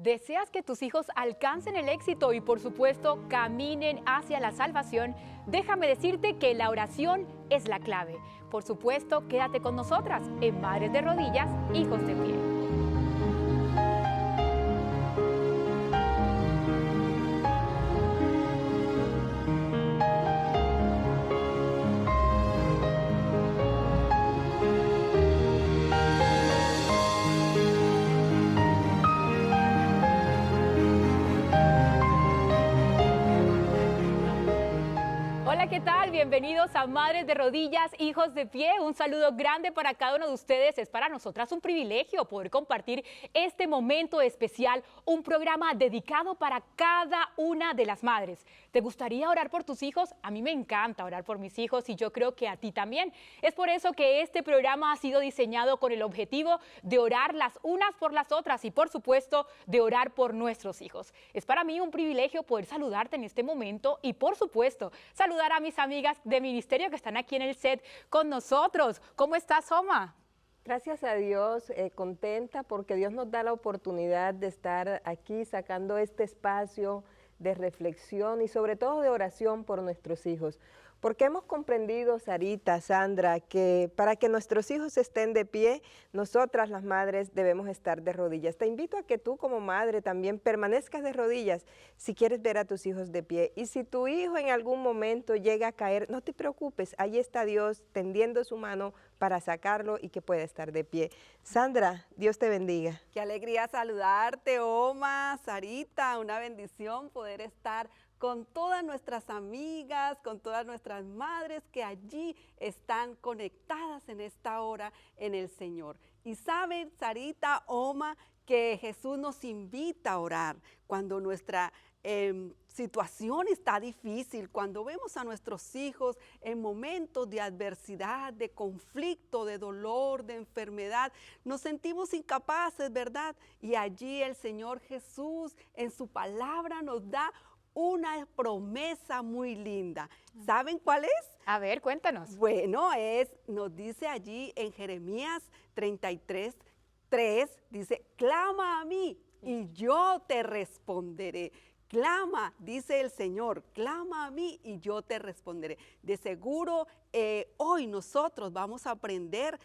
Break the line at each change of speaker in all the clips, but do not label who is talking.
¿Deseas que tus hijos alcancen el éxito y por supuesto caminen hacia la salvación? Déjame decirte que la oración es la clave. Por supuesto, quédate con nosotras en Madres de Rodillas, Hijos de Pie. Hola, ¿qué tal? Bienvenidos a Madres de Rodillas, Hijos de Pie. Un saludo grande para cada uno de ustedes. Es para nosotras un privilegio poder compartir este momento especial, un programa dedicado para cada una de las madres. ¿Te gustaría orar por tus hijos? A mí me encanta orar por mis hijos y yo creo que a ti también. Es por eso que este programa ha sido diseñado con el objetivo de orar las unas por las otras y por supuesto de orar por nuestros hijos. Es para mí un privilegio poder saludarte en este momento y por supuesto saludar a mis amigas de ministerio que están aquí en el set con nosotros. ¿Cómo estás, Oma?
Gracias a Dios, contenta porque Dios nos da la oportunidad de estar aquí sacando este espacio de reflexión y sobre todo de oración por nuestros hijos. Porque hemos comprendido, Sarita, Sandra, que para que nuestros hijos estén de pie, nosotras las madres debemos estar de rodillas. Te invito a que tú como madre también permanezcas de rodillas si quieres ver a tus hijos de pie. Y si tu hijo en algún momento llega a caer, no te preocupes, ahí está Dios tendiendo su mano para sacarlo y que pueda estar de pie. Sandra, Dios te bendiga.
Qué alegría saludarte, Oma, Sarita, una bendición poder estar con todas nuestras amigas, con todas nuestras madres que allí están conectadas en esta hora en el Señor. Y saben, Sarita, Oma, que Jesús nos invita a orar cuando nuestra situación está difícil, cuando vemos a nuestros hijos en momentos de adversidad, de conflicto, de dolor, de enfermedad, nos sentimos incapaces, ¿verdad? Y allí el Señor Jesús en su palabra nos da una promesa muy linda. ¿Saben cuál es?
A ver, cuéntanos.
Bueno, nos dice allí en Jeremías 33:3, dice, clama a mí y yo te responderé. Clama, dice el Señor, clama a mí y yo te responderé. De seguro hoy nosotros vamos a aprender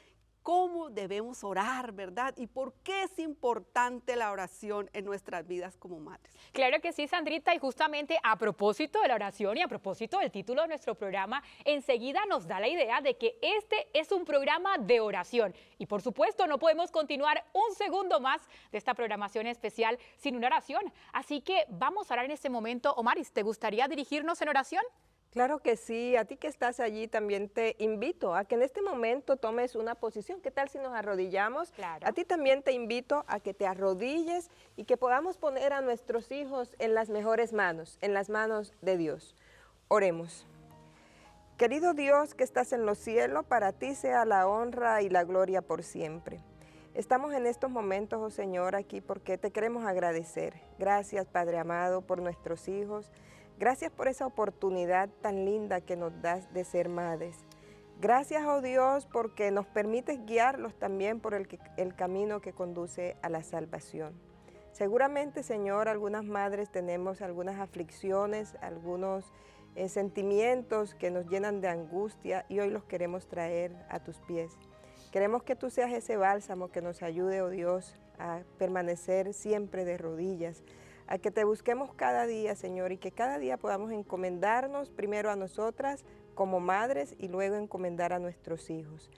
cómo debemos orar, ¿verdad? Y por qué es importante la oración en nuestras vidas como madres.
Claro que sí, Sandrita, y justamente a propósito de la oración y a propósito del título de nuestro programa, enseguida nos da la idea de que este es un programa de oración. Y por supuesto no podemos continuar un segundo más de esta programación especial sin una oración. Así que vamos a orar en este momento. Omaris, ¿te gustaría dirigirnos en oración?
Claro que sí, a ti que estás allí también te invito a que en este momento tomes una posición. ¿Qué tal si nos arrodillamos?
Claro.
A ti también te invito a que te arrodilles y que podamos poner a nuestros hijos en las mejores manos, en las manos de Dios. Oremos. Querido Dios que estás en los cielos, para ti sea la honra y la gloria por siempre. Estamos en estos momentos, oh Señor, aquí porque te queremos agradecer. Gracias, Padre amado, por nuestros hijos. Gracias por esa oportunidad tan linda que nos das de ser madres. Gracias, oh Dios, porque nos permites guiarlos también por el camino que conduce a la salvación. Seguramente, Señor, algunas madres tenemos algunas aflicciones, algunos sentimientos que nos llenan de angustia y hoy los queremos traer a tus pies. Queremos que tú seas ese bálsamo que nos ayude, oh Dios, a permanecer siempre de rodillas, a que te busquemos cada día, Señor, y que cada día podamos encomendarnos primero a nosotras como madres y luego encomendar a nuestros hijos.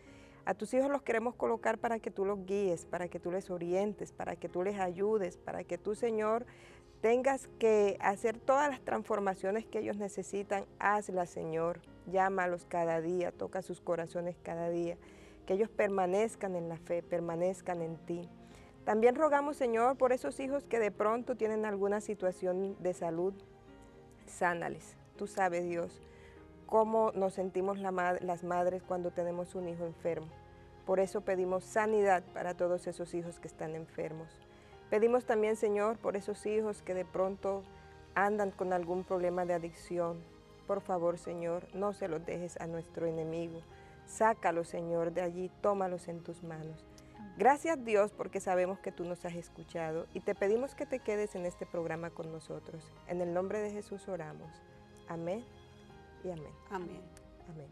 A tus hijos los queremos colocar para que tú los guíes, para que tú les orientes, para que tú les ayudes, para que tú, Señor, tengas que hacer todas las transformaciones que ellos necesitan. Hazlas, Señor, llámalos cada día, toca sus corazones cada día, que ellos permanezcan en la fe, permanezcan en ti. También rogamos, Señor, por esos hijos que de pronto tienen alguna situación de salud, sánales. Tú sabes, Dios, cómo nos sentimos las madres cuando tenemos un hijo enfermo. Por eso pedimos sanidad para todos esos hijos que están enfermos. Pedimos también, Señor, por esos hijos que de pronto andan con algún problema de adicción. Por favor, Señor, no se los dejes a nuestro enemigo. Sácalos, Señor, de allí, tómalos en tus manos. Gracias Dios porque sabemos que tú nos has escuchado y te pedimos que te quedes en este programa con nosotros. En el nombre de Jesús oramos. Amén y amén.
Amén.
Amén.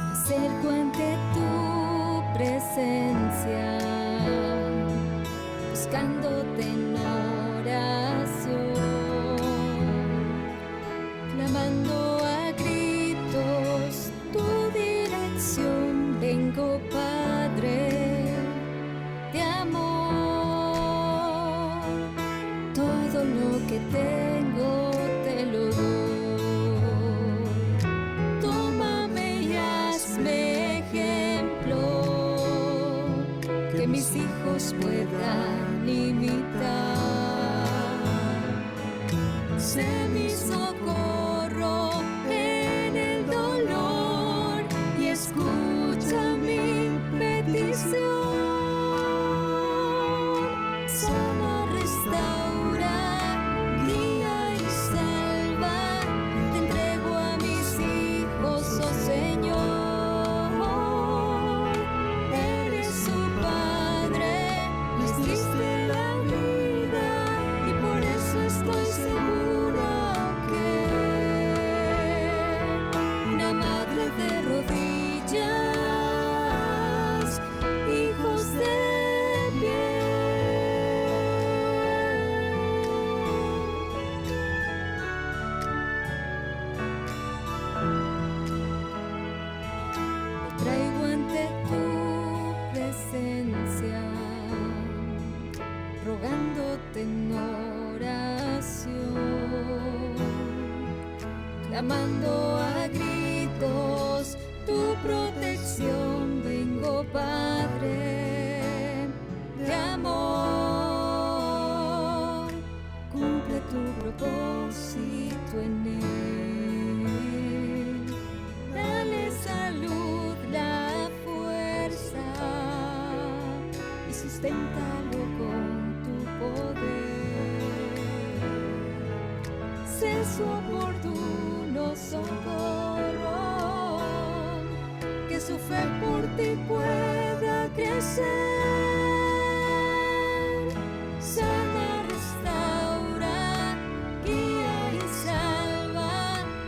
Me acerco ante tu presencia, buscándote en oración, clamando a gritos tu dirección. Vengo, Padre de amor, todo lo que tengo te lo doy. Tómame y hazme ejemplo, que mis hijos puedan imitar. Sé mi socorro en el dolor y escucha mi petición. Sana, restaura, guía y salva. Te entrego a mis hijos, oh Señor. Eres su Padre, les diste la vida y por eso estoy segura que una madre de rodillas, hijos de pie. Me traigo ante tu presencia, rogándote en oración, clamando a gritos tu protección. Vengo, Padre de amor, cumple tu propósito en él. Dale salud, la fuerza y susténtalo con tu poder. Sé su oportuno socorro, que su fe por ti pueda crecer. Sana, restaura, guía y salva.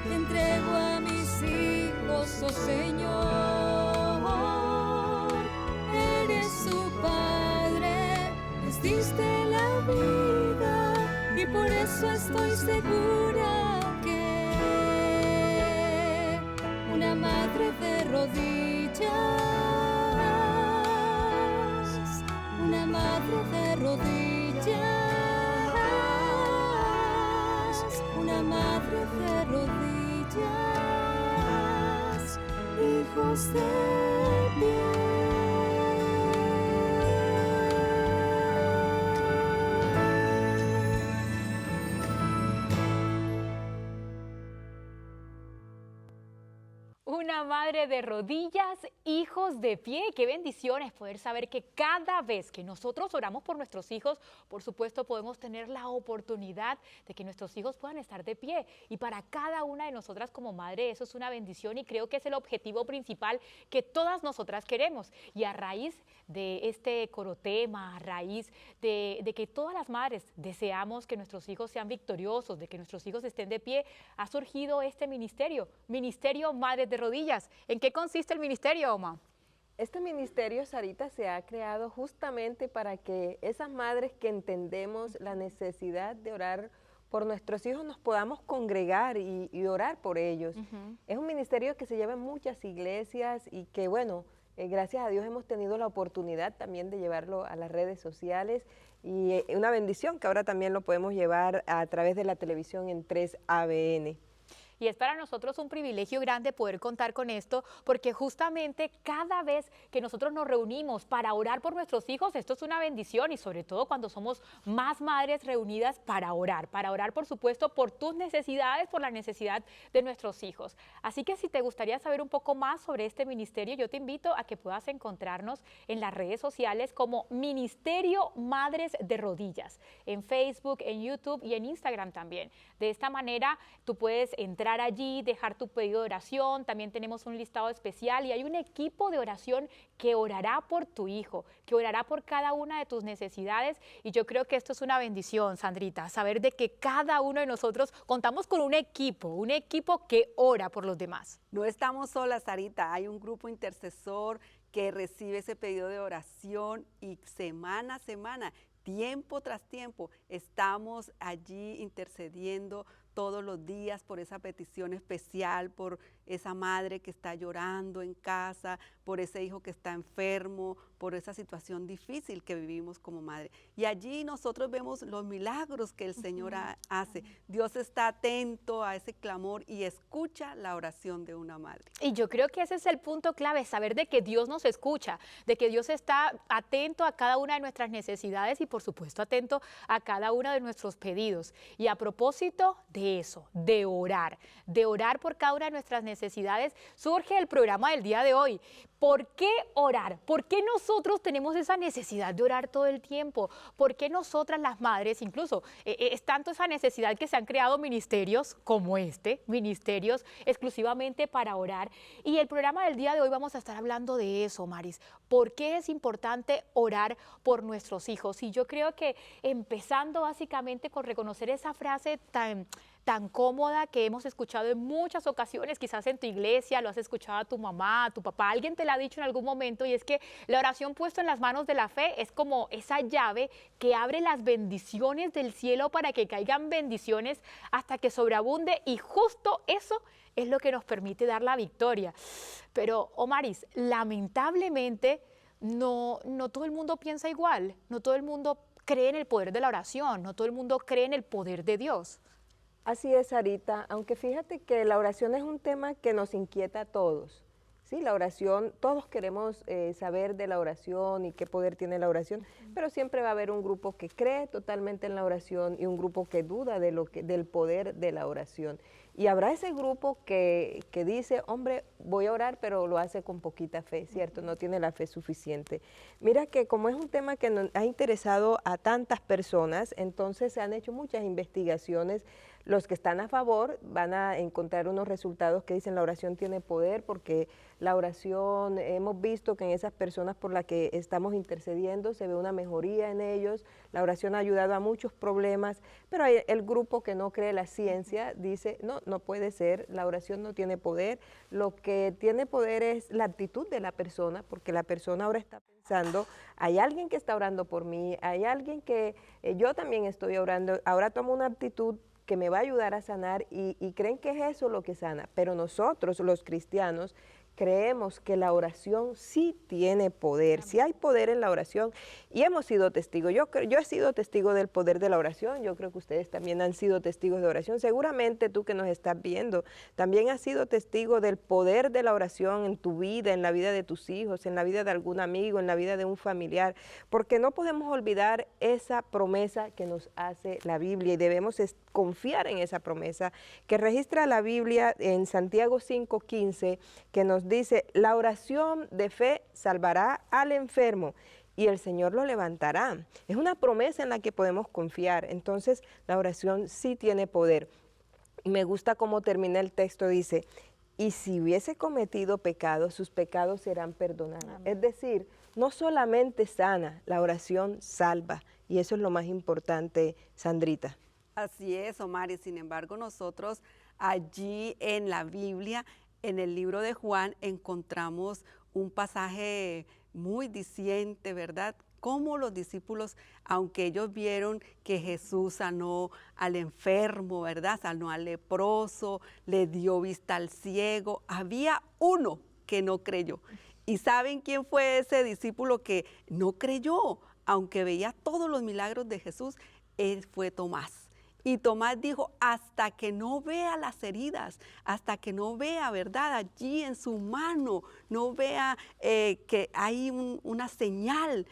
Te entrego a mis hijos, oh Señor. Eres su Padre, les diste la vida y por eso estoy segura que una madre de rodillas, una madre de rodillas, una madre de rodillas, hijos de pie.
Una madre de rodillas, hijos de pie. Qué bendiciones poder saber que cada vez que nosotros oramos por nuestros hijos, por supuesto podemos tener la oportunidad de que nuestros hijos puedan estar de pie. Y para cada una de nosotras como madre eso es una bendición y creo que es el objetivo principal que todas nosotras queremos. Y a raíz de este corotema, a raíz de que todas las madres deseamos que nuestros hijos sean victoriosos, de que nuestros hijos estén de pie, ha surgido este ministerio, Ministerio Madres de Rodillas. ¿En qué consiste el ministerio, Oma?
Este ministerio, Sarita, se ha creado justamente para que esas madres que entendemos la necesidad de orar por nuestros hijos nos podamos congregar y orar por ellos. Es un ministerio que se lleva en muchas iglesias y que, bueno, gracias a Dios hemos tenido la oportunidad también de llevarlo a las redes sociales y una bendición que ahora también lo podemos llevar a través de la televisión en 3ABN.
Y es para nosotros un privilegio grande poder contar con esto, porque justamente cada vez que nosotros nos reunimos para orar por nuestros hijos, esto es una bendición, y sobre todo cuando somos más madres reunidas para orar por supuesto por tus necesidades, por la necesidad de nuestros hijos. Así que si te gustaría saber un poco más sobre este ministerio, yo te invito a que puedas encontrarnos en las redes sociales como Ministerio Madres de Rodillas, en Facebook, en YouTube y en Instagram también. De esta manera tú puedes entrar allí, dejar tu pedido de oración, también tenemos un listado especial y hay un equipo de oración que orará por tu hijo, que orará por cada una de tus necesidades, y yo creo que esto es una bendición, Sandrita, saber de que cada uno de nosotros contamos con un equipo que ora por los demás.
No estamos solas, Sarita, hay un grupo intercesor que recibe ese pedido de oración y semana a semana, tiempo tras tiempo, estamos allí intercediendo todos los días por esa petición especial, por esa madre que está llorando en casa, por ese hijo que está enfermo, por esa situación difícil que vivimos como madre. Y allí nosotros vemos los milagros que el Señor hace. Dios está atento a ese clamor y escucha la oración de una madre.
Y yo creo que ese es el punto clave, saber de que Dios nos escucha, de que Dios está atento a cada una de nuestras necesidades y por supuesto atento a cada uno de nuestros pedidos. Y a propósito de eso, de orar por cada una de nuestras necesidades, surge el programa del día de hoy. ¿Por qué orar? ¿Por qué nosotros tenemos esa necesidad de orar todo el tiempo? ¿Por qué nosotras las madres, incluso es tanto esa necesidad que se han creado ministerios como ministerios exclusivamente para orar? Y el programa del día de hoy vamos a estar hablando de eso, Maris. ¿Por qué es importante orar por nuestros hijos? Y yo creo que empezando básicamente con reconocer esa frase tan cómoda que hemos escuchado en muchas ocasiones, quizás en tu iglesia, lo has escuchado a tu mamá, a tu papá, alguien te la ha dicho en algún momento, y es que la oración puesta en las manos de la fe es como esa llave que abre las bendiciones del cielo para que caigan bendiciones hasta que sobreabunde, y justo eso es lo que nos permite dar la victoria. Pero, Omaris, lamentablemente no todo el mundo piensa igual, no todo el mundo cree en el poder de la oración, no todo el mundo cree en el poder de Dios.
Así es, Sarita, aunque fíjate que la oración es un tema que nos inquieta a todos. Sí, la oración, todos queremos saber de la oración y qué poder tiene la oración, pero siempre va a haber un grupo que cree totalmente en la oración y un grupo que duda del poder de la oración. Y habrá ese grupo que dice, hombre, voy a orar, pero lo hace con poquita fe, ¿cierto? No tiene la fe suficiente. Mira que como es un tema que nos ha interesado a tantas personas, entonces se han hecho muchas investigaciones. Los que están a favor van a encontrar unos resultados que dicen la oración tiene poder, porque la oración, hemos visto que en esas personas por las que estamos intercediendo se ve una mejoría en ellos. La oración ha ayudado a muchos problemas, pero hay el grupo que no cree la ciencia, dice, no puede ser, la oración no tiene poder. Lo que tiene poder es la actitud de la persona, porque la persona ahora está pensando, hay alguien que está orando por mí, hay alguien que yo también estoy orando, ahora tomo una actitud que me va a ayudar a sanar, y creen que es eso lo que sana. Pero nosotros, los cristianos, creemos que la oración sí tiene poder, sí hay poder en la oración, y hemos sido testigos. Yo he sido testigo del poder de la oración, yo creo que ustedes también han sido testigos de oración. Seguramente tú que nos estás viendo también has sido testigo del poder de la oración en tu vida, en la vida de tus hijos, en la vida de algún amigo, en la vida de un familiar, porque no podemos olvidar esa promesa que nos hace la Biblia, y debemos confiar en esa promesa que registra la Biblia en Santiago 5:15, que nos dice, la oración de fe salvará al enfermo y el Señor lo levantará. Es una promesa en la que podemos confiar. Entonces, la oración sí tiene poder. Y me gusta cómo termina el texto, dice, y si hubiese cometido pecado, sus pecados serán perdonados. Amén. Es decir, no solamente sana, la oración salva, y eso es lo más importante, Sandrita.
Así es, Omar, y sin embargo nosotros allí en la Biblia, en el libro de Juan, encontramos un pasaje muy diciente, ¿verdad? Cómo los discípulos, aunque ellos vieron que Jesús sanó al enfermo, ¿verdad? Sanó al leproso, le dio vista al ciego, había uno que no creyó. ¿Y saben quién fue ese discípulo que no creyó? Aunque veía todos los milagros de Jesús, él fue Tomás. Y Tomás dijo, hasta que no vea las heridas, hasta que no vea, ¿verdad? Allí en su mano, no vea que hay una señal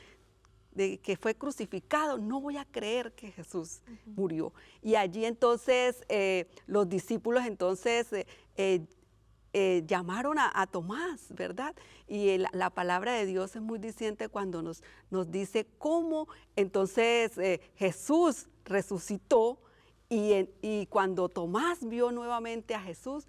de que fue crucificado, no voy a creer que Jesús murió. Y allí entonces los discípulos entonces llamaron a Tomás, ¿verdad? Y la palabra de Dios es muy diciente cuando nos dice cómo entonces Jesús resucitó y cuando Tomás vio nuevamente a Jesús,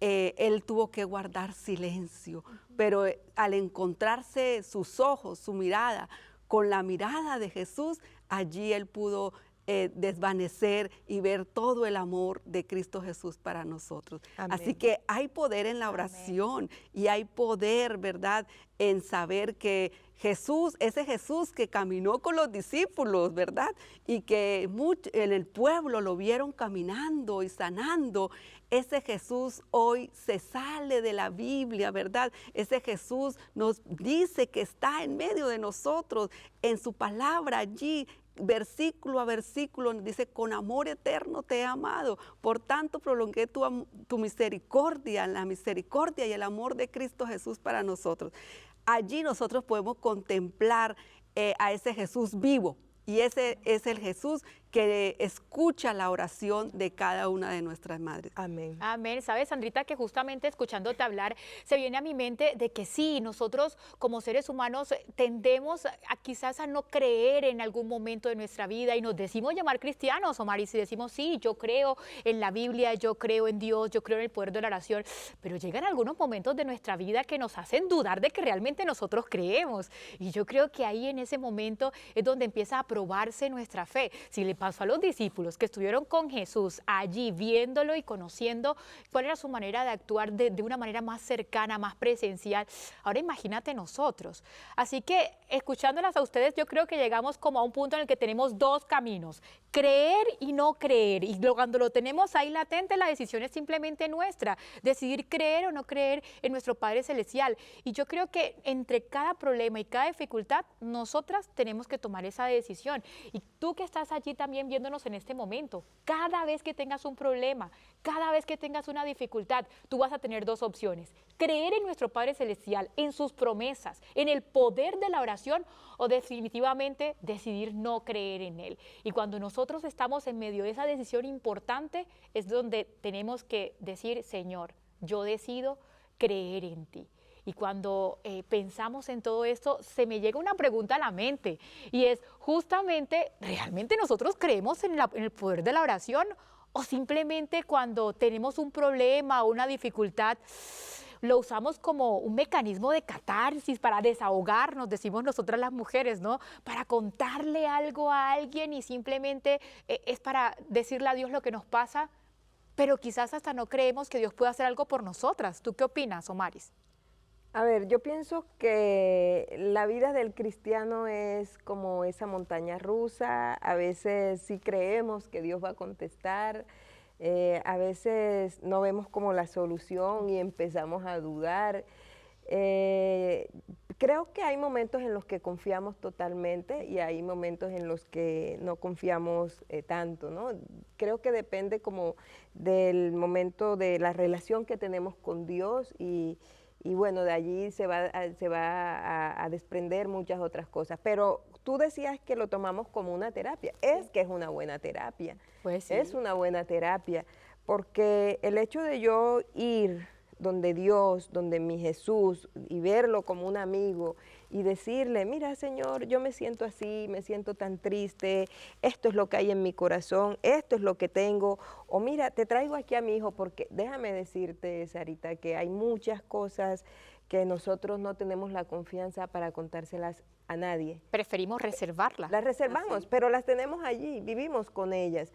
él tuvo que guardar silencio, pero al encontrarse sus ojos, su mirada, con la mirada de Jesús, allí él pudo desvanecer y ver todo el amor de Cristo Jesús para nosotros.
Amén.
Así que hay poder en la oración y hay poder, ¿verdad?, en saber que Jesús, ese Jesús que caminó con los discípulos, ¿verdad?, y que en el pueblo lo vieron caminando y sanando, ese Jesús hoy se sale de la Biblia, ¿verdad? Ese Jesús nos dice que está en medio de nosotros, en su palabra allí, versículo a versículo, nos dice, con amor eterno te he amado, por tanto prolongué tu misericordia, la misericordia y el amor de Cristo Jesús para nosotros. Allí nosotros podemos contemplar a ese Jesús vivo, y ese es el Jesús que escucha la oración de cada una de nuestras madres.
Amén.
Amén. Sabes, Sandrita, que justamente escuchándote hablar, se viene a mi mente de que sí, nosotros como seres humanos tendemos quizás a no creer en algún momento de nuestra vida y nos decimos llamar cristianos, Omar, y si decimos sí, yo creo en la Biblia, yo creo en Dios, yo creo en el poder de la oración, pero llegan algunos momentos de nuestra vida que nos hacen dudar de que realmente nosotros creemos. Y yo creo que ahí en ese momento es donde empieza a probarse nuestra fe. Si le pasó a los discípulos que estuvieron con Jesús allí viéndolo y conociendo cuál era su manera de actuar de una manera más cercana, más presencial. Ahora imagínate nosotros. Así que escuchándolas a ustedes, yo creo que llegamos como a un punto en el que tenemos dos caminos, creer y no creer. Y cuando lo tenemos ahí latente, la decisión es simplemente nuestra, decidir creer o no creer en nuestro Padre Celestial. Y yo creo que entre cada problema y cada dificultad, nosotras tenemos que tomar esa decisión. Y tú que estás allí también viéndonos en este momento, cada vez que tengas un problema, cada vez que tengas una dificultad, tú vas a tener dos opciones: creer en nuestro Padre Celestial, en sus promesas, en el poder de la oración, o definitivamente decidir no creer en Él. Y cuando nosotros estamos en medio de esa decisión importante, es donde tenemos que decir, Señor, yo decido creer en ti. Y cuando pensamos en todo esto, se me llega una pregunta a la mente, y es justamente, ¿realmente nosotros creemos en el poder de la oración? ¿O simplemente cuando tenemos un problema o una dificultad, lo usamos como un mecanismo de catarsis para desahogarnos, decimos nosotras las mujeres, ¿no? Para contarle algo a alguien y simplemente es para decirle a Dios lo que nos pasa, pero quizás hasta no creemos que Dios pueda hacer algo por nosotras. ¿Tú qué opinas, Omaris?
A ver, yo pienso que la vida del cristiano es como esa montaña rusa. A veces sí creemos que Dios va a contestar, a veces no vemos como la solución y empezamos a dudar. Creo que hay momentos en los que confiamos totalmente y hay momentos en los que no confiamos tanto, ¿no? Creo que depende como del momento de la relación que tenemos con Dios y bueno, de allí se va a desprender muchas otras cosas. Pero tú decías que lo tomamos como una terapia. Es que es una buena terapia.
Pues sí.
Es una buena terapia, porque el hecho de yo ir donde Dios, donde mi Jesús, y verlo como un amigo y decirle, mira, Señor, yo me siento así, me siento tan triste, esto es lo que hay en mi corazón, esto es lo que tengo, o mira, te traigo aquí a mi hijo, porque déjame decirte, Sarita, que hay muchas cosas que nosotros no tenemos la confianza para contárselas a nadie.
Preferimos reservarlas.
Las reservamos, pero las tenemos allí, vivimos con ellas.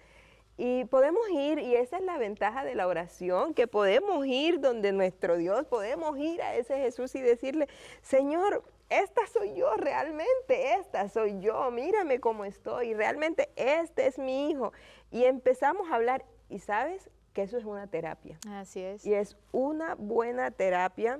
Y podemos ir, y esa es la ventaja de la oración, que podemos ir donde nuestro Dios, podemos ir a ese Jesús y decirle, Señor, esta soy yo realmente, esta soy yo, mírame cómo estoy, realmente este es mi hijo. Y empezamos a hablar, y sabes que eso es una terapia.
Así es.
Y es una buena terapia,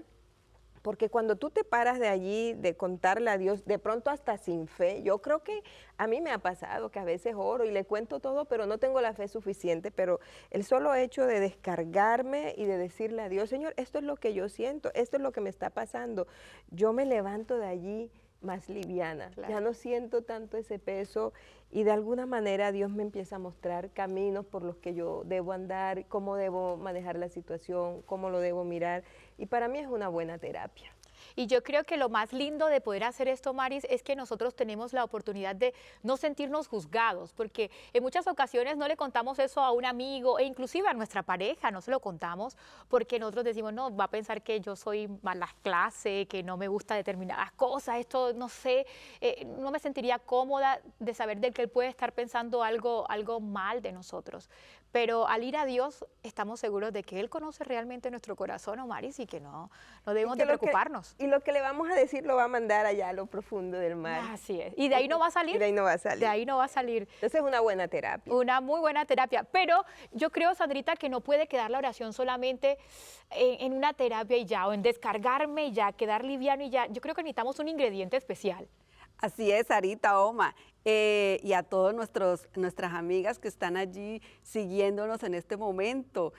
Porque cuando tú te paras de allí, de contarle a Dios, de pronto hasta sin fe, yo creo que a mí me ha pasado que a veces oro y le cuento todo, pero no tengo la fe suficiente, pero el solo hecho de descargarme y de decirle a Dios, Señor, esto es lo que yo siento, esto es lo que me está pasando, yo me levanto de allí más liviana, ya no siento tanto ese peso y de alguna manera Dios me empieza a mostrar caminos por los que yo debo andar, cómo debo manejar la situación, cómo lo debo mirar y para mí es una buena terapia.
Y yo creo que lo más lindo de poder hacer esto, Maris, es que nosotros tenemos la oportunidad de no sentirnos juzgados, porque en muchas ocasiones no le contamos eso a un amigo e inclusive a nuestra pareja, no se lo contamos porque nosotros decimos, no, va a pensar que yo soy mala clase, que no me gusta determinadas cosas, esto no sé, no me sentiría cómoda de saber de que él puede estar pensando algo mal de nosotros. Pero al ir a Dios estamos seguros de que Él conoce realmente nuestro corazón, Maris, y que no debemos de preocuparnos.
Y lo que le vamos a decir lo va a mandar allá a lo profundo del mar.
Así es. Y de ahí no va a salir.
Y de ahí no va a salir.
De ahí no va a salir.
Entonces es una buena terapia.
Una muy buena terapia. Pero yo creo, Sandrita, que no puede quedar la oración solamente en una terapia y ya, o en descargarme y ya, quedar liviano y ya. Yo creo que necesitamos un ingrediente especial.
Así es, Sarita, Oma, y a todas nuestras amigas que están allí siguiéndonos en este momento.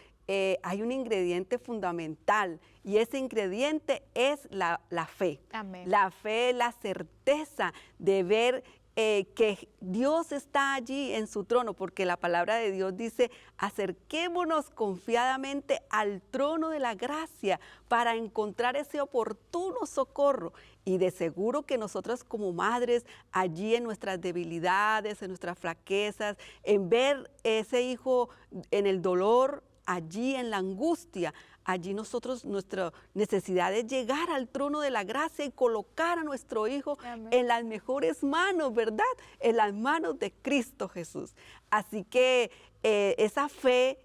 Hay un ingrediente fundamental y ese ingrediente es la fe.
Amén.
La fe, la certeza de ver que Dios está allí en su trono, porque la palabra de Dios dice, acerquémonos confiadamente al trono de la gracia para encontrar ese oportuno socorro. Y de seguro que nosotras como madres, allí en nuestras debilidades, en nuestras flaquezas, en ver ese hijo en el dolor, allí en la angustia, allí nosotros, nuestra necesidad es llegar al trono de la gracia y colocar a nuestro hijo en las mejores manos, ¿verdad? En las manos de Cristo Jesús. Así que esa fe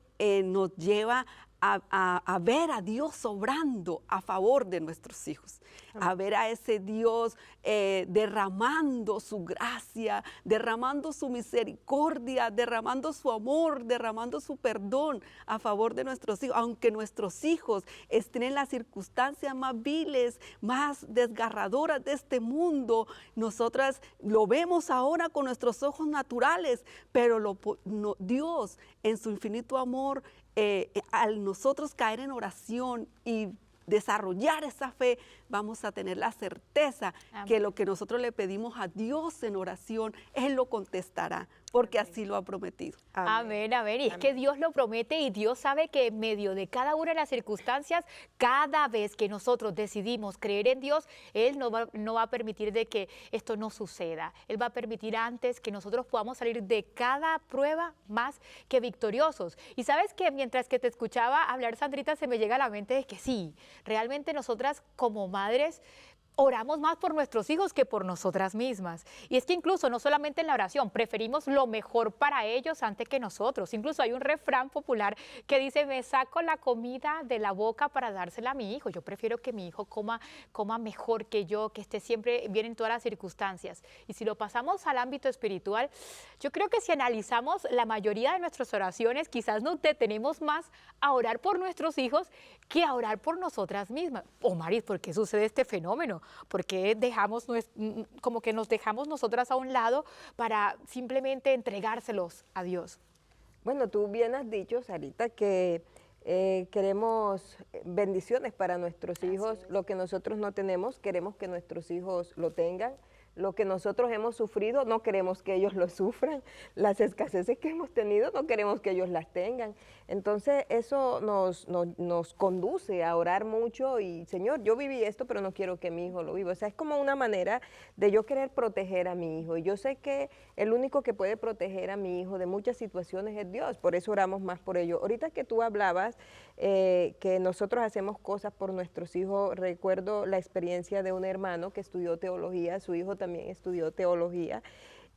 nos lleva a ver a Dios obrando a favor de nuestros hijos, a ver a ese Dios derramando su gracia, derramando su misericordia, derramando su amor, derramando su perdón a favor de nuestros hijos, aunque nuestros hijos estén en las circunstancias más viles, más desgarradoras de este mundo. Nosotras lo vemos ahora con nuestros ojos naturales, pero Dios en su infinito amor, al nosotros caer en oración y desarrollar esa fe, vamos a tener la certeza que lo que nosotros le pedimos a Dios en oración, Él lo contestará, porque así lo ha prometido.
Amén, amén. Y es que Dios lo promete y Dios sabe que en medio de cada una de las circunstancias, cada vez que nosotros decidimos creer en Dios, Él no va a permitir de que esto no suceda. Él va a permitir antes que nosotros podamos salir de cada prueba más que victoriosos. Y sabes que mientras que te escuchaba hablar, Sandrita, se me llega a la mente de que sí, realmente nosotras como madres oramos más por nuestros hijos que por nosotras mismas. Y es que incluso no solamente en la oración, preferimos lo mejor para ellos antes que nosotros. Incluso hay un refrán popular que dice, me saco la comida de la boca para dársela a mi hijo. Yo prefiero que mi hijo coma mejor que yo, que esté siempre bien en todas las circunstancias. Y si lo pasamos al ámbito espiritual, yo creo que si analizamos la mayoría de nuestras oraciones, quizás nos detenemos más a orar por nuestros hijos que a orar por nosotras mismas. Maris, ¿por qué sucede este fenómeno? Porque como que nos dejamos nosotras a un lado para simplemente entregárselos a Dios.
Bueno, tú bien has dicho, Sarita, que queremos bendiciones para nuestros hijos. Lo que nosotros no tenemos, queremos que nuestros hijos lo tengan. Lo que nosotros hemos sufrido, no queremos que ellos lo sufran. Las escaseces que hemos tenido, no queremos que ellos las tengan. Entonces, eso nos conduce a orar mucho y, Señor, yo viví esto, pero no quiero que mi hijo lo viva. O sea, es como una manera de yo querer proteger a mi hijo. Y yo sé que el único que puede proteger a mi hijo de muchas situaciones es Dios. Por eso oramos más por ello. Ahorita que tú hablabas que nosotros hacemos cosas por nuestros hijos, recuerdo la experiencia de un hermano que estudió teología, su hijo también estudió teología,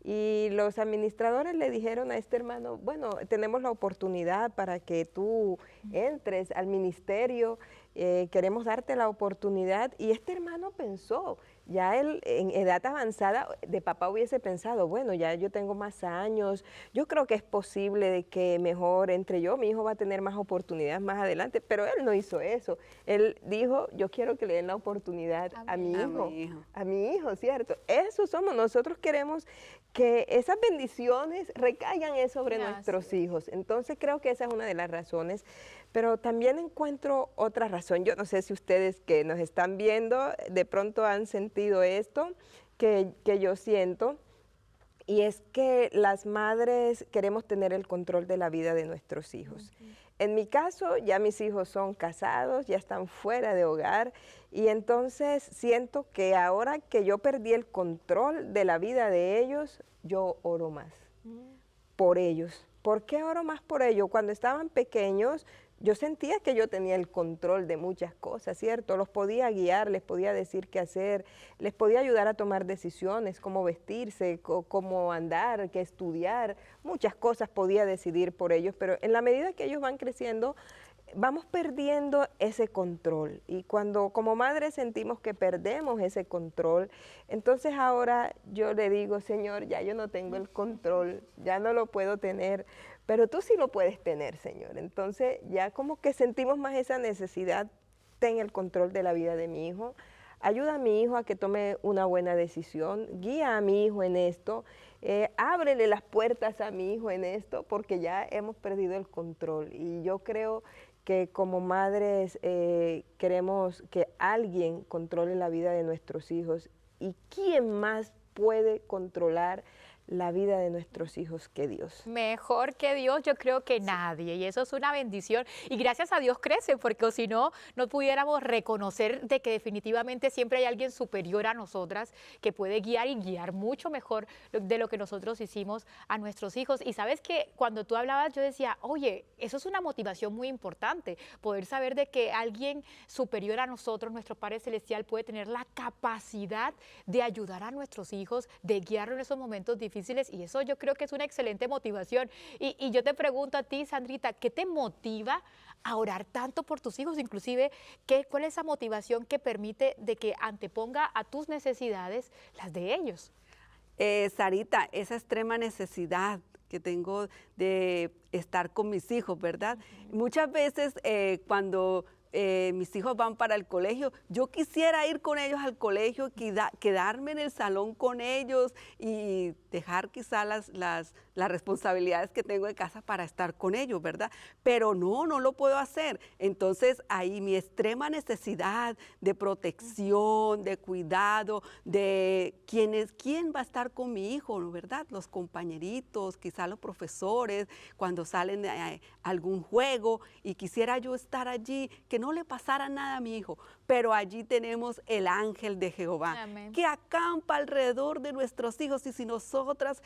y los administradores le dijeron a este hermano, bueno, tenemos la oportunidad para que tú entres al ministerio, queremos darte la oportunidad, y este hermano pensó, Ya él en edad avanzada de papá hubiese pensado, bueno, ya yo tengo más años, yo creo que es posible de que mejor entre yo, mi hijo va a tener más oportunidades más adelante, pero él no hizo eso. Él dijo, yo quiero que le den la oportunidad a mi
A
hijo,
mi hijo.
a mi hijo, ¿cierto? Eso somos, nosotros queremos que esas bendiciones recaigan sobre
Así
nuestros hijos. Entonces creo que esa es una de las razones, pero también encuentro otra razón. Yo no sé si ustedes que nos están viendo de pronto han sentido esto que yo siento, y es que las madres queremos tener el control de la vida de nuestros hijos. En mi caso, ya mis hijos son casados, ya están fuera de hogar, y entonces siento que ahora que yo perdí el control de la vida de ellos, yo oro más por ellos. ¿Por qué oro más por ellos? Cuando estaban pequeños, yo sentía que yo tenía el control de muchas cosas, ¿cierto? Los podía guiar, les podía decir qué hacer, les podía ayudar a tomar decisiones, cómo vestirse, cómo andar, qué estudiar, muchas cosas podía decidir por ellos, pero en la medida que ellos van creciendo, vamos perdiendo ese control, y cuando como madres sentimos que perdemos ese control, entonces ahora yo le digo, Señor, ya yo no tengo el control, ya no lo puedo tener, pero tú sí lo puedes tener, Señor. Entonces ya como que sentimos más esa necesidad, ten el control de la vida de mi hijo, ayuda a mi hijo a que tome una buena decisión, guía a mi hijo en esto, ábrele las puertas a mi hijo en esto, porque ya hemos perdido el control, y yo creo que como madres queremos que alguien controle la vida de nuestros hijos, y ¿quién más puede controlar la vida de nuestros hijos que Dios?
Mejor que Dios, yo creo que nadie, y eso es una bendición, y gracias a Dios crece, porque si no, no pudiéramos reconocer de que definitivamente siempre hay alguien superior a nosotras que puede guiar y guiar mucho mejor de lo que nosotros hicimos a nuestros hijos. Y sabes que cuando tú hablabas yo decía, oye, eso es una motivación muy importante, poder saber de que alguien superior a nosotros, nuestro Padre Celestial, puede tener la capacidad de ayudar a nuestros hijos, de guiarlos en esos momentos difíciles, y eso yo creo que es una excelente motivación. Y yo te pregunto a ti, Sandrita, ¿qué te motiva a orar tanto por tus hijos? Inclusive, ¿cuál es esa motivación que permite de que anteponga a tus necesidades las de ellos?
Sarita, esa extrema necesidad que tengo de estar con mis hijos, ¿verdad? Muchas veces cuando mis hijos van para el colegio, yo quisiera ir con ellos al colegio, quedarme en el salón con ellos y dejar quizá las responsabilidades que tengo de casa para estar con ellos, ¿verdad? Pero no lo puedo hacer. Entonces ahí mi extrema necesidad de protección, de cuidado, de quién va a estar con mi hijo, ¿no? ¿Verdad? Los compañeritos, quizá los profesores, cuando salen de algún juego, y quisiera yo estar allí, que no le pasara nada a mi hijo, pero allí tenemos el ángel de Jehová. Amén. Que acampa alrededor de nuestros hijos, y si nosotras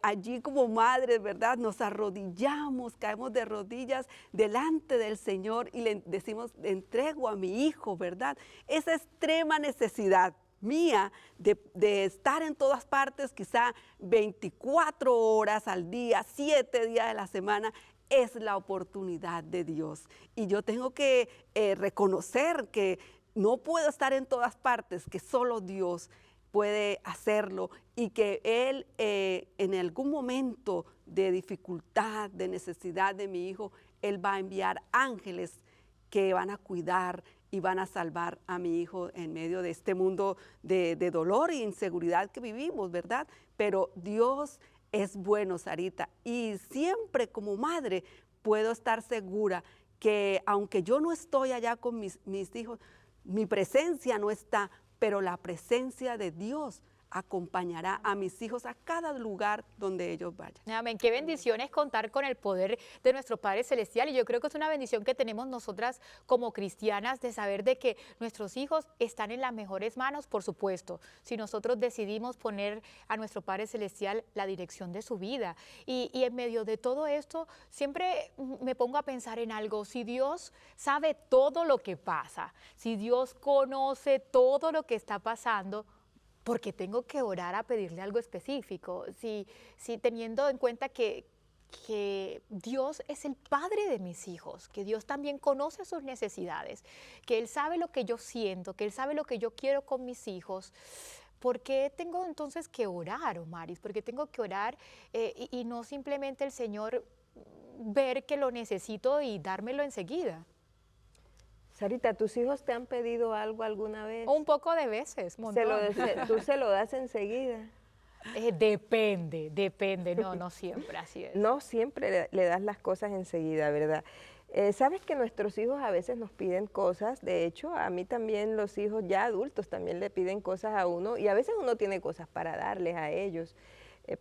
allí como madres, ¿verdad?, nos arrodillamos, caemos de rodillas delante del Señor y le decimos, le entrego a mi hijo, ¿verdad? Esa extrema necesidad mía de estar en todas partes, quizá 24 horas al día, 7 días de la semana, es la oportunidad de Dios. Y yo tengo que reconocer que no puedo estar en todas partes, que solo Dios puede hacerlo, y que Él en algún momento de dificultad, de necesidad de mi hijo, Él va a enviar ángeles que van a cuidar y van a salvar a mi hijo en medio de este mundo de dolor e inseguridad que vivimos, ¿verdad? Pero Dios es bueno, Sarita, y siempre como madre puedo estar segura que aunque yo no estoy allá con mis hijos, mi presencia no está, pero la presencia de Dios acompañará a mis hijos a cada lugar donde ellos vayan.
Amén. Qué bendición es contar con el poder de nuestro Padre Celestial, y yo creo que es una bendición que tenemos nosotras como cristianas, de saber de que nuestros hijos están en las mejores manos, por supuesto, si nosotros decidimos poner a nuestro Padre Celestial la dirección de su vida. Y en medio de todo esto, siempre me pongo a pensar en algo: si Dios sabe todo lo que pasa, si Dios conoce todo lo que está pasando, porque tengo que orar a pedirle algo específico, si teniendo en cuenta que que Dios es el padre de mis hijos, que Dios también conoce sus necesidades, que Él sabe lo que yo siento, que Él sabe lo que yo quiero con mis hijos. ¿Por qué tengo entonces que orar, Omaris? ¿Por qué tengo que orar y no simplemente el Señor ver que lo necesito y dármelo enseguida?
Sarita, ¿tus hijos te han pedido algo alguna vez?
Un poco de veces, montón.
¿Tú se lo das enseguida?
Depende, no siempre, así es.
No siempre le das las cosas enseguida, ¿verdad? Sabes que nuestros hijos a veces nos piden cosas, de hecho a mí también los hijos ya adultos también le piden cosas a uno y a veces uno tiene cosas para darles a ellos,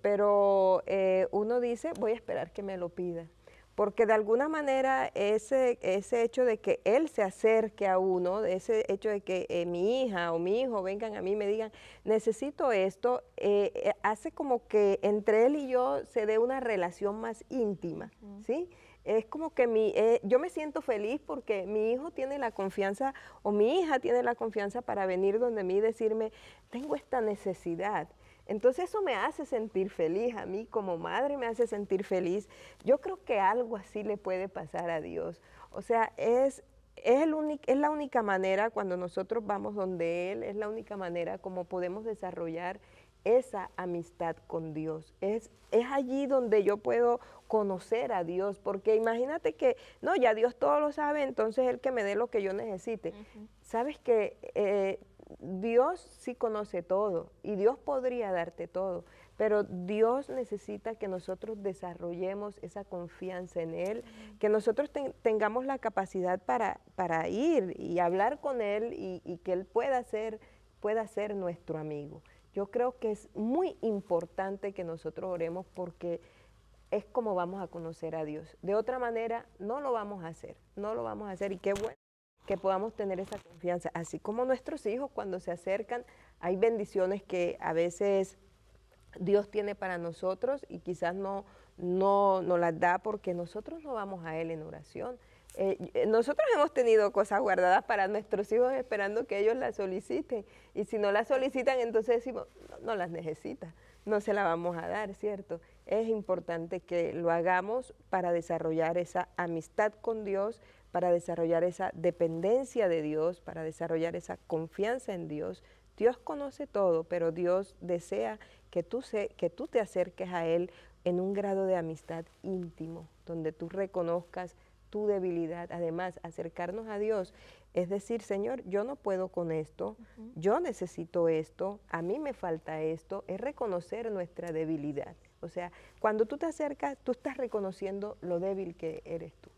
pero uno dice voy a esperar que me lo pida. Porque de alguna manera ese hecho de que él se acerque a uno, ese hecho de que mi hija o mi hijo vengan a mí y me digan, necesito esto, hace como que entre él y yo se dé una relación más íntima, ¿sí? Es como que yo me siento feliz porque mi hijo tiene la confianza o mi hija tiene la confianza para venir donde mí y decirme, tengo esta necesidad. Entonces eso me hace sentir feliz, a mí como madre me hace sentir feliz. Yo creo que algo así le puede pasar a Dios. O sea, es la única manera cuando nosotros vamos donde Él, es la única manera como podemos desarrollar esa amistad con Dios. Es allí donde yo puedo conocer a Dios, porque imagínate que, no, ya Dios todo lo sabe, entonces Él que me dé lo que yo necesite. Sabes que Dios sí conoce todo y Dios podría darte todo, pero Dios necesita que nosotros desarrollemos esa confianza en Él, que nosotros tengamos la capacidad para ir y hablar con Él y que Él pueda ser nuestro amigo. Yo creo que es muy importante que nosotros oremos porque es como vamos a conocer a Dios. De otra manera no lo vamos a hacer y qué bueno que podamos tener esa confianza, así como nuestros hijos cuando se acercan, hay bendiciones que a veces Dios tiene para nosotros y quizás no las da porque nosotros no vamos a Él en oración. Nosotros hemos tenido cosas guardadas para nuestros hijos esperando que ellos las soliciten y si no las solicitan entonces decimos, no las necesita, no se la vamos a dar, ¿cierto? Es importante que lo hagamos para desarrollar esa amistad con Dios, para desarrollar esa dependencia de Dios, para desarrollar esa confianza en Dios. Dios conoce todo, pero Dios desea que tú te acerques a Él en un grado de amistad íntimo, donde tú reconozcas tu debilidad. Además, acercarnos a Dios es decir, Señor, yo no puedo con esto, yo necesito esto, a mí me falta esto, es reconocer nuestra debilidad. O sea, cuando tú te acercas, tú estás reconociendo lo débil que eres tú.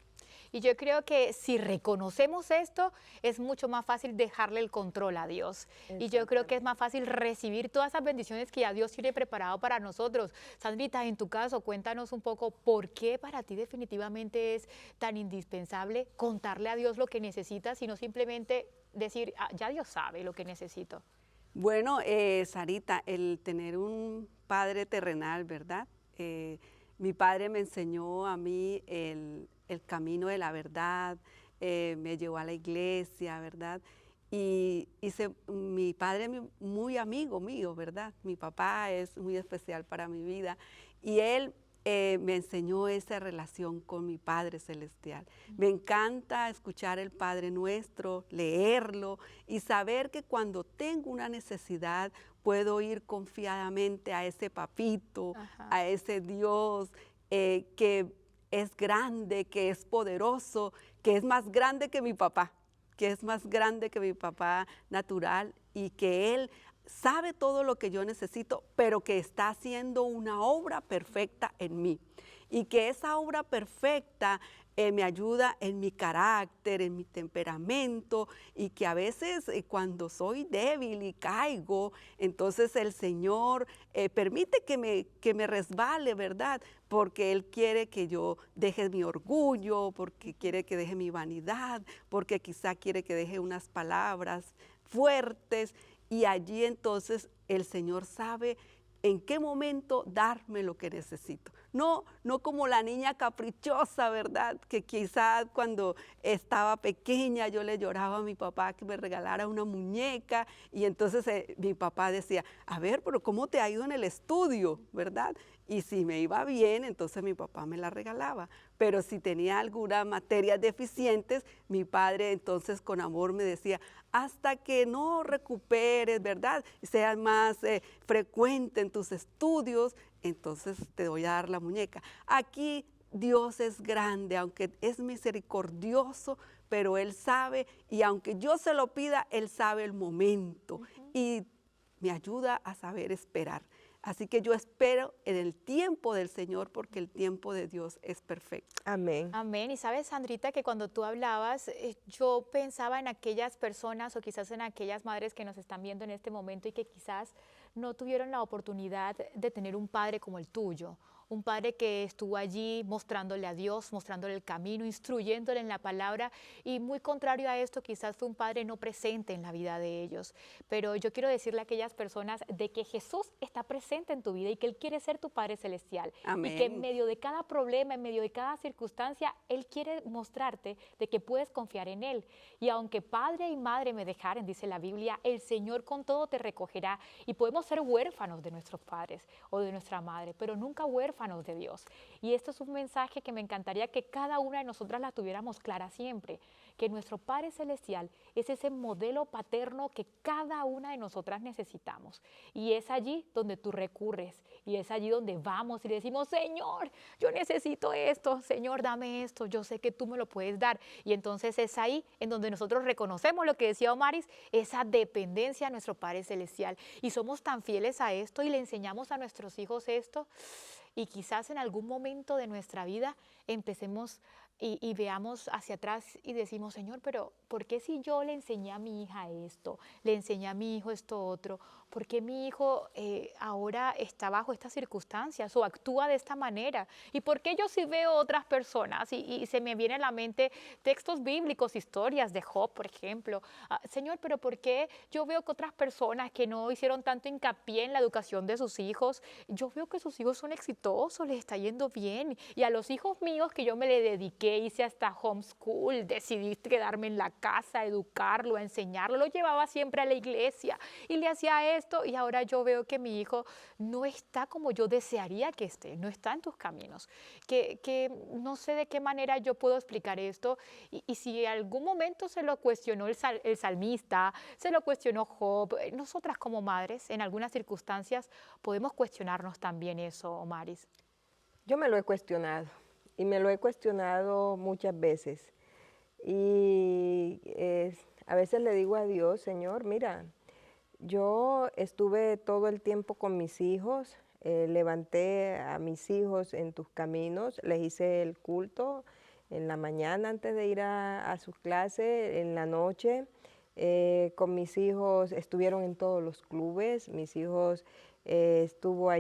Y yo creo que si reconocemos esto, es mucho más fácil dejarle el control a Dios. Y yo creo que es más fácil recibir todas esas bendiciones que ya Dios tiene preparado para nosotros. Sandrita, en tu caso, cuéntanos un poco por qué para ti definitivamente es tan indispensable contarle a Dios lo que necesitas y no simplemente decir, ya Dios sabe lo que necesito.
Bueno, Sarita, el tener un padre terrenal, ¿verdad? Mi padre me enseñó a mí el camino de la verdad, me llevó a la iglesia, ¿verdad? Y mi padre es muy amigo mío, ¿verdad? Mi papá es muy especial para mi vida y él me enseñó esa relación con mi Padre Celestial. Me encanta escuchar el Padre Nuestro, leerlo y saber que cuando tengo una necesidad puedo ir confiadamente a ese papito, a ese Dios que es grande, que es poderoso, que es más grande que mi papá, natural y que Él sabe todo lo que yo necesito, pero que está haciendo una obra perfecta en mí. Y que esa obra perfecta me ayuda en mi carácter, en mi temperamento, y que a veces cuando soy débil y caigo, entonces el Señor permite que me resbale, ¿verdad? Porque Él quiere que yo deje mi orgullo, porque quiere que deje mi vanidad, porque quizá quiere que deje unas palabras fuertes, y allí entonces el Señor sabe en qué momento darme lo que necesito. no como la niña caprichosa, ¿verdad? Que quizás cuando estaba pequeña yo le lloraba a mi papá que me regalara una muñeca y entonces mi papá decía, a ver, pero ¿cómo te ha ido en el estudio, verdad? Y si me iba bien, entonces mi papá me la regalaba. Pero si tenía algunas materias deficientes, mi padre entonces con amor me decía, hasta que no recuperes, ¿verdad? Seas más frecuente en tus estudios, entonces te voy a dar la muñeca. Aquí Dios es grande, aunque es misericordioso, pero Él sabe, y aunque yo se lo pida, Él sabe el momento y me ayuda a saber esperar. Así que yo espero en el tiempo del Señor porque el tiempo de Dios es perfecto.
Amén.
Amén. Y sabes, Sandrita, que cuando tú hablabas, yo pensaba en aquellas personas o quizás en aquellas madres que nos están viendo en este momento y que quizás no tuvieron la oportunidad de tener un padre como el tuyo. Un padre que estuvo allí mostrándole a Dios, mostrándole el camino, instruyéndole en la palabra, y muy contrario a esto, quizás fue un padre no presente en la vida de ellos. Pero yo quiero decirle a aquellas personas de que Jesús está presente en tu vida y que Él quiere ser tu Padre Celestial.
Amén.
Y que en medio de cada problema, en medio de cada circunstancia, Él quiere mostrarte de que puedes confiar en Él. Y aunque padre y madre me dejaren, dice la Biblia, el Señor con todo te recogerá. Y podemos ser huérfanos de nuestros padres o de nuestra madre, pero nunca huérfanos de Dios. Y esto es un mensaje que me encantaría que cada una de nosotras la tuviéramos clara siempre, que nuestro Padre Celestial es ese modelo paterno que cada una de nosotras necesitamos. Y es allí donde tú recurres, y es allí donde vamos y le decimos, Señor, yo necesito esto, Señor, dame esto, yo sé que tú me lo puedes dar. Y entonces es ahí en donde nosotros reconocemos lo que decía Omaris, esa dependencia a nuestro Padre Celestial. Y somos tan fieles a esto y le enseñamos a nuestros hijos esto, y quizás en algún momento de nuestra vida empecemos y veamos hacia atrás y decimos, Señor, pero ¿por qué si yo le enseñé a mi hija esto, le enseñé a mi hijo esto otro? ¿Por qué mi hijo ahora está bajo estas circunstancias o actúa de esta manera? ¿Y por qué yo sí veo otras personas? Y se me viene a la mente textos bíblicos, historias de Job, por ejemplo. Señor, pero ¿por qué yo veo que otras personas que no hicieron tanto hincapié en la educación de sus hijos, yo veo que sus hijos son exitosos, les está yendo bien? Y a los hijos míos que yo me le dediqué, hice hasta homeschool, decidí quedarme en la casa, educarlo, a enseñarlo, lo llevaba siempre a la iglesia y le hacía esto, y ahora yo veo que mi hijo no está como yo desearía que esté, no está en tus caminos, que no sé de qué manera yo puedo explicar esto, y si en algún momento se lo cuestionó el salmista, se lo cuestionó Job, nosotras como madres en algunas circunstancias podemos cuestionarnos también eso, Omaris.
Yo me lo he cuestionado y me lo he cuestionado muchas veces. Y a veces le digo a Dios, Señor, mira, yo estuve todo el tiempo con mis hijos, levanté a mis hijos en tus caminos, les hice el culto en la mañana antes de ir a sus clases, en la noche. Con mis hijos estuvieron en todos los clubes, mis hijos estuvieron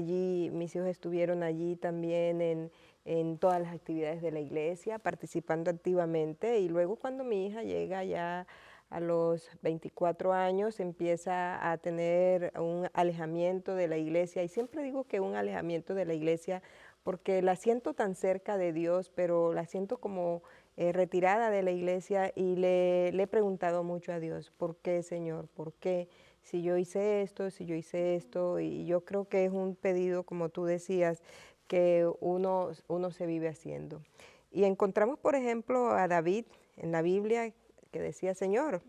allí también en todas las actividades de la iglesia, participando activamente. Y luego cuando mi hija llega ya a los 24 años, empieza a tener un alejamiento de la iglesia. Y siempre digo que un alejamiento de la iglesia porque la siento tan cerca de Dios, pero la siento como retirada de la iglesia, y le he preguntado mucho a Dios, ¿por qué, Señor? ¿Por qué? Si yo hice esto, y yo creo que es un pedido, como tú decías, que uno se vive haciendo. Y encontramos, por ejemplo, a David en la Biblia, que decía, Señor,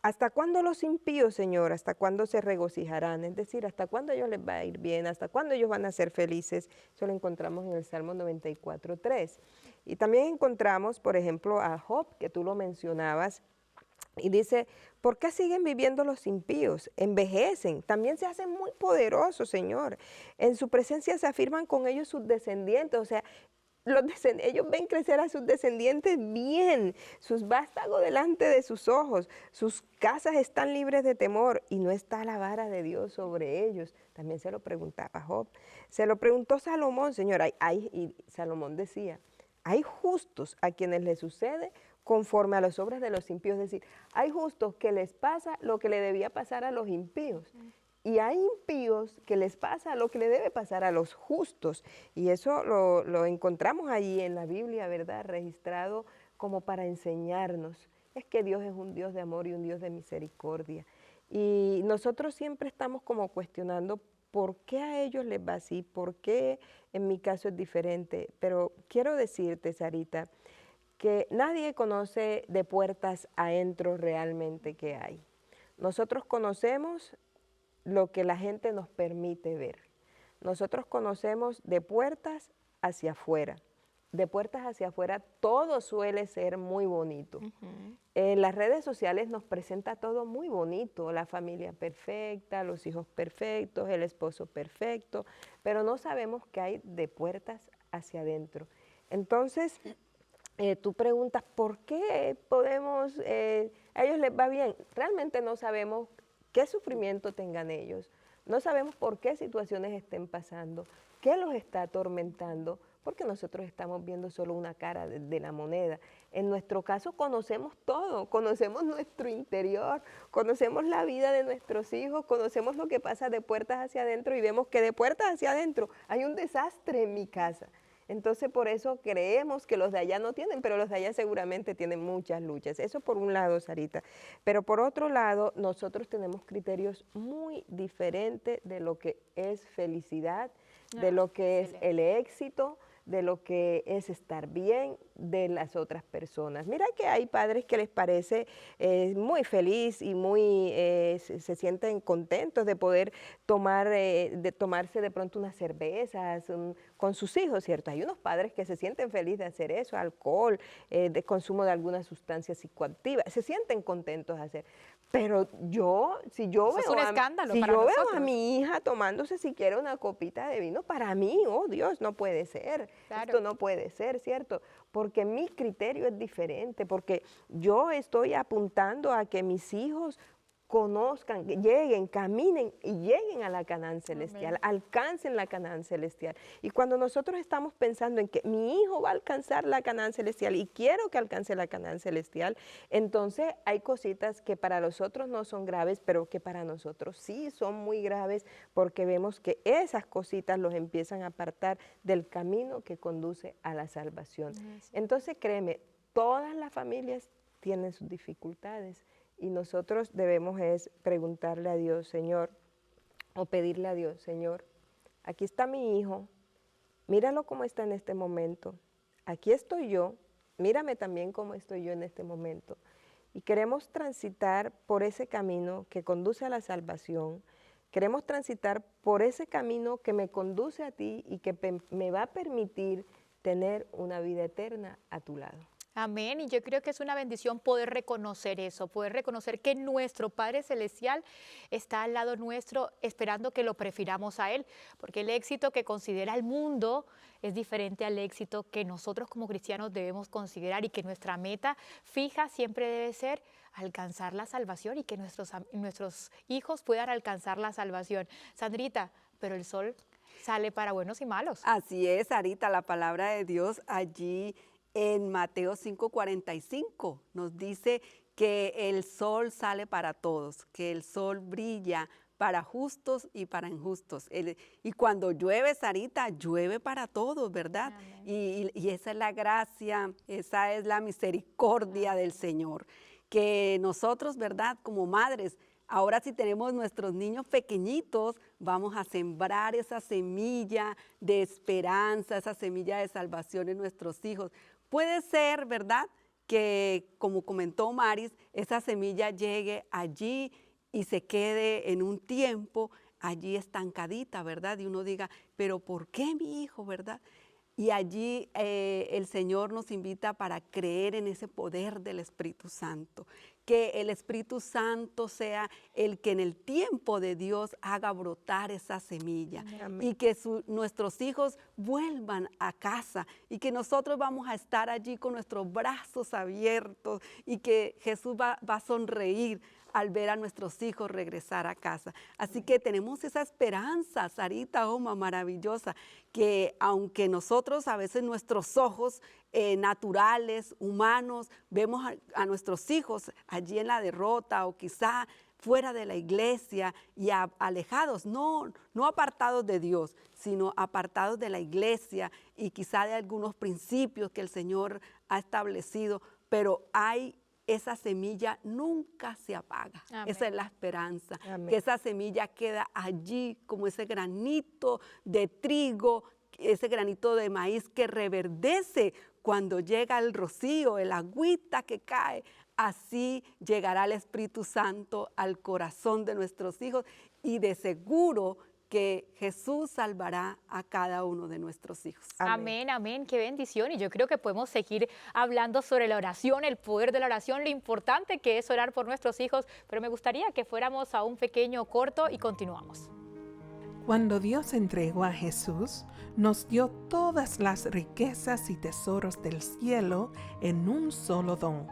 ¿hasta cuándo los impíos, Señor? ¿Hasta cuándo se regocijarán? Es decir, ¿hasta cuándo a ellos les va a ir bien? ¿Hasta cuándo ellos van a ser felices? Eso lo encontramos en el Salmo 94:3. Y también encontramos, por ejemplo, a Job, que tú lo mencionabas, y dice, ¿por qué siguen viviendo los impíos? Envejecen, también se hacen muy poderosos, Señor. En su presencia se afirman con ellos sus descendientes, o sea, ellos ven crecer a sus descendientes bien, sus vástagos delante de sus ojos, sus casas están libres de temor y no está la vara de Dios sobre ellos. También se lo preguntaba Job, se lo preguntó Salomón, Señor, y Salomón decía, hay justos a quienes les sucede conforme a las obras de los impíos, es decir, hay justos que les pasa lo que le debía pasar a los impíos. Y hay impíos que les pasa lo que le debe pasar a los justos. Y eso lo encontramos allí en la Biblia, ¿verdad? Registrado como para enseñarnos. Es que Dios es un Dios de amor y un Dios de misericordia. Y nosotros siempre estamos como cuestionando por qué a ellos les va así, por qué en mi caso es diferente. Pero quiero decirte, Sarita, que nadie conoce de puertas adentro realmente qué hay. Nosotros conocemos lo que la gente nos permite ver. Nosotros conocemos de puertas hacia afuera. De puertas hacia afuera todo suele ser muy bonito. En las redes sociales nos presenta todo muy bonito, la familia perfecta, los hijos perfectos, el esposo perfecto, pero no sabemos qué hay de puertas hacia adentro. Entonces, tú preguntas, ¿por qué podemos, a ellos les va bien? Realmente no sabemos qué sufrimiento tengan ellos, no sabemos por qué situaciones estén pasando, qué los está atormentando, porque nosotros estamos viendo solo una cara de la moneda. En nuestro caso conocemos todo, conocemos nuestro interior, conocemos la vida de nuestros hijos, conocemos lo que pasa de puertas hacia adentro y vemos que de puertas hacia adentro hay un desastre en mi casa. Entonces por eso creemos que los de allá no tienen, pero los de allá seguramente tienen muchas luchas. Eso por un lado, Sarita. Pero por otro lado, nosotros tenemos criterios muy diferentes de lo que es felicidad, de lo que es el éxito, de lo que es estar bien de las otras personas. Mira que hay padres que les parece muy feliz y muy se sienten contentos de poder tomarse de pronto unas cervezas con sus hijos, ¿cierto? Hay unos padres que se sienten felices de hacer eso, alcohol, de consumo de alguna sustancia psicoactiva, se sienten contentos de hacer. Pero si yo
Eso
veo
es un escándalo
si
para
yo veo a
nosotros.
mi hija tomándose siquiera una copita de vino, para mí, oh Dios, no puede ser.
Claro.
Esto no puede ser, ¿cierto? Porque mi criterio es diferente, porque yo estoy apuntando a que mis hijos conozcan, que lleguen, caminen y lleguen a la Canaán celestial, alcancen la Canaán celestial. Y cuando nosotros estamos pensando en que mi hijo va a alcanzar la Canaán celestial y quiero que alcance la Canaán celestial, entonces hay cositas que para los otros no son graves, pero que para nosotros sí son muy graves, porque vemos que esas cositas los empiezan a apartar del camino que conduce a la salvación. Entonces créeme, todas las familias tienen sus dificultades, y nosotros debemos es preguntarle a Dios, Señor, o pedirle a Dios, Señor, aquí está mi hijo, míralo cómo está en este momento, aquí estoy yo, mírame también cómo estoy yo en este momento. Y queremos transitar por ese camino que conduce a la salvación, queremos transitar por ese camino que me conduce a ti y que me va a permitir tener una vida eterna a tu lado.
Amén, y yo creo que es una bendición poder reconocer eso, poder reconocer que nuestro Padre Celestial está al lado nuestro esperando que lo prefiramos a Él, porque el éxito que considera el mundo es diferente al éxito que nosotros como cristianos debemos considerar, y que nuestra meta fija siempre debe ser alcanzar la salvación y que nuestros hijos puedan alcanzar la salvación. Sandrita, pero el sol sale para buenos y malos.
Así es, Sarita, la palabra de Dios allí en Mateo 5:45 nos dice que el sol sale para todos, que el sol brilla para justos y para injustos. Y cuando llueve, Sarita, llueve para todos, ¿verdad? Y esa es la gracia, esa es la misericordia del Señor. Que nosotros, ¿verdad? Como madres, ahora si tenemos nuestros niños pequeñitos, vamos a sembrar esa semilla de esperanza, esa semilla de salvación en nuestros hijos. Puede ser, ¿verdad?, que, como comentó Maris, esa semilla llegue allí y se quede en un tiempo allí estancadita, ¿verdad? Y uno diga, pero ¿por qué mi hijo, verdad? Y allí el Señor nos invita para creer en ese poder del Espíritu Santo. Que el Espíritu Santo sea el que en el tiempo de Dios haga brotar esa semilla. Amén. Y que nuestros hijos vuelvan a casa y que nosotros vamos a estar allí con nuestros brazos abiertos y que Jesús va a sonreír al ver a nuestros hijos regresar a casa. Así que tenemos esa esperanza, Sarita, Oma, maravillosa, que aunque nosotros a veces nuestros ojos naturales, humanos, vemos a nuestros hijos allí en la derrota o quizá fuera de la iglesia y alejados, no apartados de Dios, sino apartados de la iglesia y quizá de algunos principios que el Señor ha establecido, pero esa semilla nunca se apaga.
Amén.
Esa es la esperanza,
Amén.
que esa semilla queda allí como ese granito de trigo, ese granito de maíz que reverdece cuando llega el rocío, el agüita que cae. Así llegará el Espíritu Santo al corazón de nuestros hijos y de seguro que Jesús salvará a cada uno de nuestros hijos.
Amén, amén, qué bendición. Y yo creo que podemos seguir hablando sobre la oración, el poder de la oración, lo importante que es orar por nuestros hijos, pero me gustaría que fuéramos a un pequeño corto y continuamos.
Cuando Dios entregó a Jesús, nos dio todas las riquezas y tesoros del cielo en un solo don.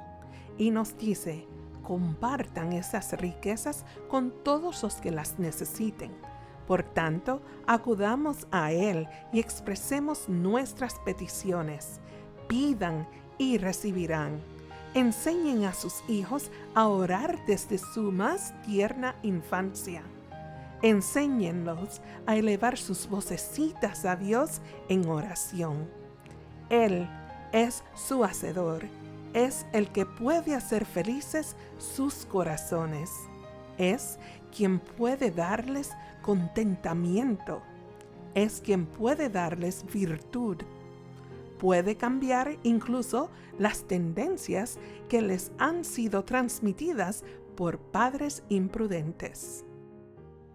Y nos dice, compartan esas riquezas con todos los que las necesiten. Por tanto, acudamos a Él y expresemos nuestras peticiones. Pidan y recibirán. Enseñen a sus hijos a orar desde su más tierna infancia. Enséñenlos a elevar sus vocecitas a Dios en oración. Él es su hacedor, es el que puede hacer felices sus corazones. Es quien puede darles contentamiento. Es quien puede darles virtud. Puede cambiar incluso las tendencias que les han sido transmitidas por padres imprudentes.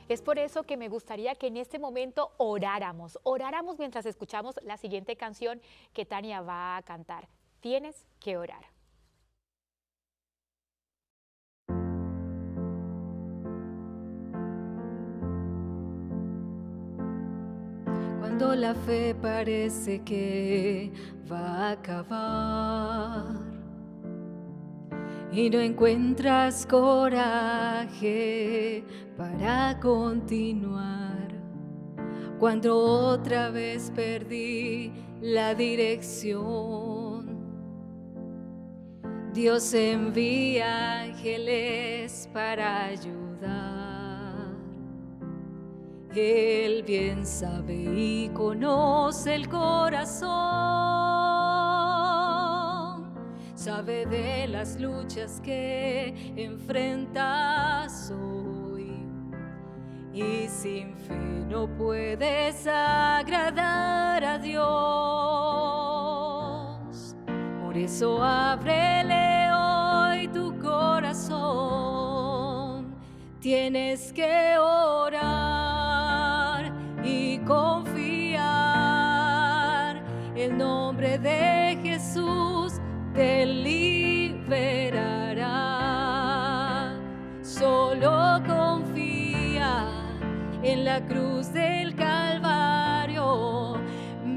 Es por eso que me gustaría que en este momento oráramos mientras escuchamos la siguiente canción que Tania va a cantar. Tienes que orar.
Cuando la fe parece que va a acabar y no encuentras coraje para continuar, cuando otra vez perdí la dirección, Dios envía ángeles para ayudar. Él bien sabe y conoce el corazón, sabe de las luchas que enfrentas hoy, y sin fe no puedes agradar a Dios. Por eso ábrele hoy tu corazón, tienes que orar y confiar. El nombre de Jesús te liberará. Solo confía en la cruz del Calvario,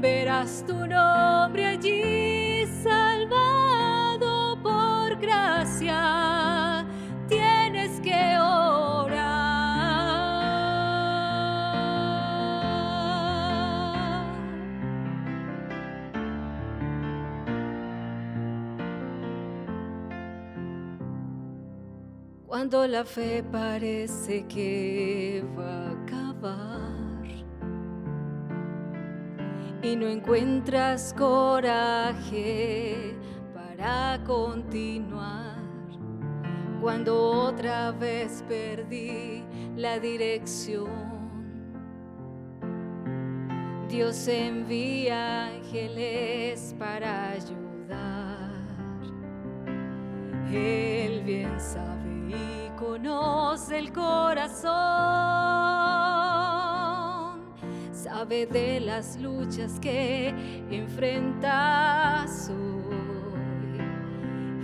verás tu nombre allí salvado por gracia. Tienes que orar. Cuando la fe parece que va a acabar y no encuentras coraje para continuar, cuando otra vez perdí la dirección, Dios envía ángeles para ayudar. Él bien sabe y conoce el corazón, sabe de las luchas que enfrentas hoy,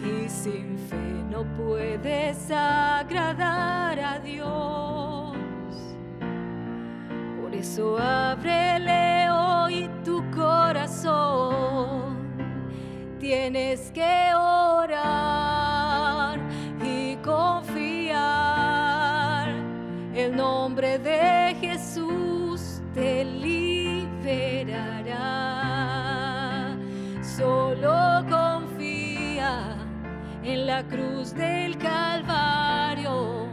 y sin fe no puedes agradar a Dios. Por eso ábrele hoy tu corazón, tienes que orar y confiar. El nombre de Jesús te liberará. Solo confía en la cruz del Calvario,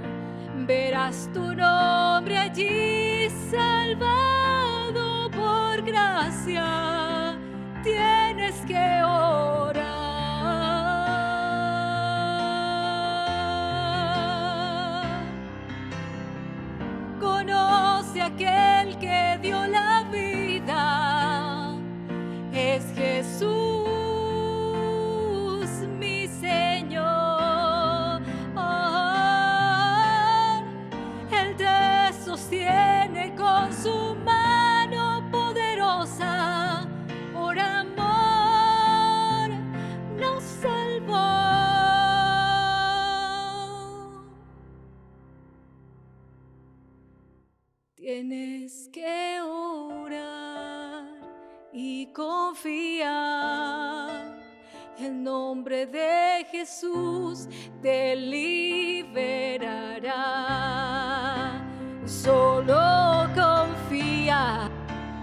verás tu nombre allí salvado por gracia. Tienes que orar. Conoce a aquel que dio la vida. Es Jesús, mi Señor. Él te sostiene con su mano poderosa. Por amor nos salvó. Tienes que orar y confiar. El nombre de Jesús te liberará. Solo confía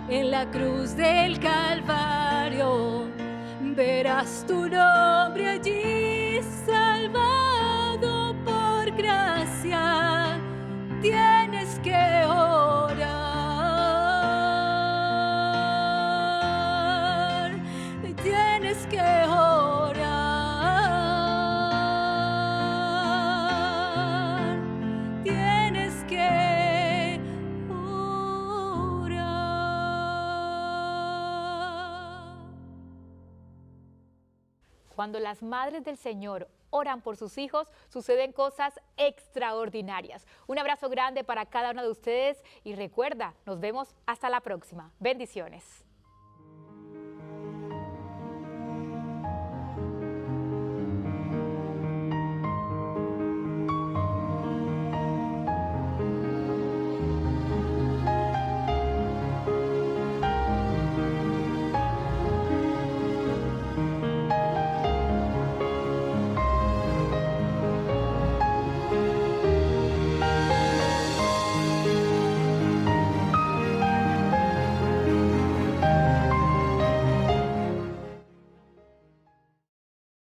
en la cruz del Calvario. Verás tu nombre allí salvado por gracia. Tienes que orar. Tienes que orar. Tienes que orar.
Cuando las madres del Señor oran por sus hijos, suceden cosas extraordinarias. Un abrazo grande para cada uno de ustedes y recuerda, nos vemos hasta la próxima. Bendiciones.